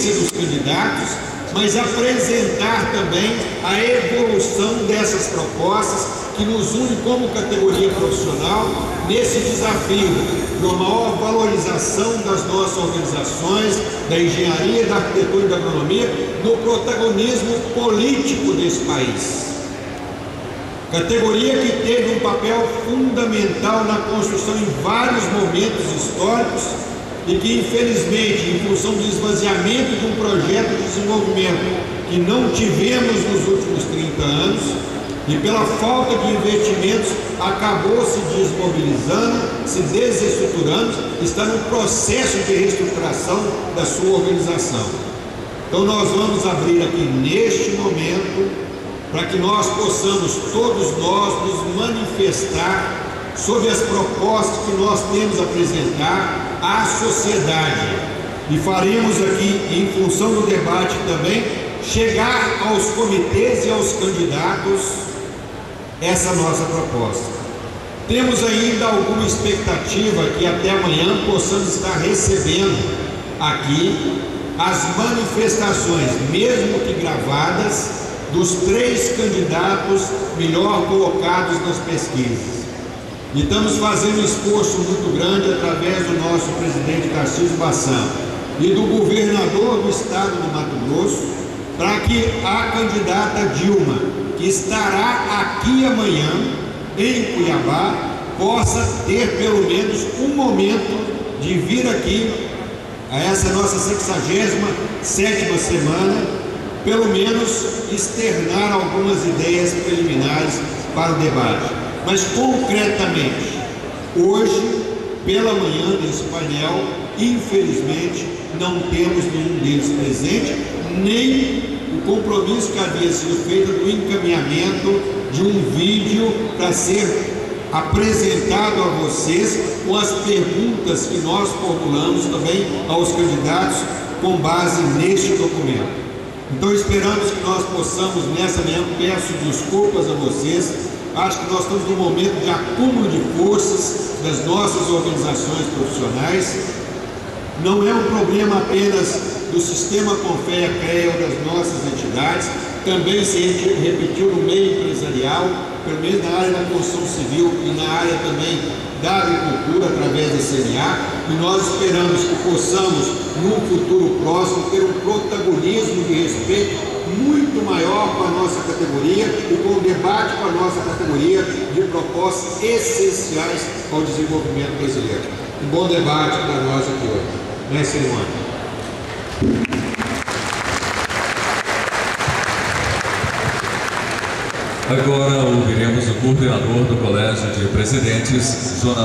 experiência dos candidatos, mas apresentar também a evolução dessas propostas que nos une como categoria profissional nesse desafio de uma maior valorização das nossas organizações, da engenharia, da arquitetura e da agronomia, no protagonismo político desse país. Categoria que teve um papel fundamental na construção em vários momentos históricos e que, infelizmente, em função do esvaziamento de um projeto de desenvolvimento que não tivemos nos últimos 30 anos e pela falta de investimentos, acabou se desmobilizando, se desestruturando, está no processo de reestruturação da sua organização. Então nós vamos abrir aqui neste momento para que nós possamos, todos nós, nos manifestar sobre as propostas que nós temos a apresentar à sociedade. E faremos aqui, em função do debate também, chegar aos comitês e aos candidatos essa nossa proposta. Temos ainda alguma expectativa que até amanhã possamos estar recebendo aqui as manifestações, mesmo que gravadas, dos 3 candidatos melhor colocados nas pesquisas. E estamos fazendo um esforço muito grande através do nosso presidente Tarcísio Bassam e do governador do estado do Mato Grosso, para que a candidata Dilma, que estará aqui amanhã em Cuiabá, possa ter pelo menos um momento de vir aqui a essa nossa 67ª semana, pelo menos externar algumas ideias preliminares para o debate. Mas concretamente, hoje, pela manhã desse painel, infelizmente, não temos nenhum deles presente, nem o compromisso que havia sido feito do encaminhamento de um vídeo para ser apresentado a vocês com as perguntas que nós formulamos também aos candidatos com base neste documento. Então esperamos que nós possamos nessa manhã, peço desculpas a vocês, acho que nós estamos num momento de acúmulo de forças das nossas organizações profissionais. Não é um problema apenas do sistema Confea-CREA ou das nossas entidades, também se repetiu no meio empresarial, pelo menos na área da construção civil e na área também da agricultura, através da CNA, e nós esperamos que possamos, num futuro próximo, ter um protagonismo de respeito muito maior com a nossa categoria e com o debate com a nossa categoria de propostas essenciais ao desenvolvimento brasileiro. Um bom debate para nós aqui hoje. Mestre Cerimônia. Agora ouviremos o coordenador do Colégio de Presidentes, Jonathan.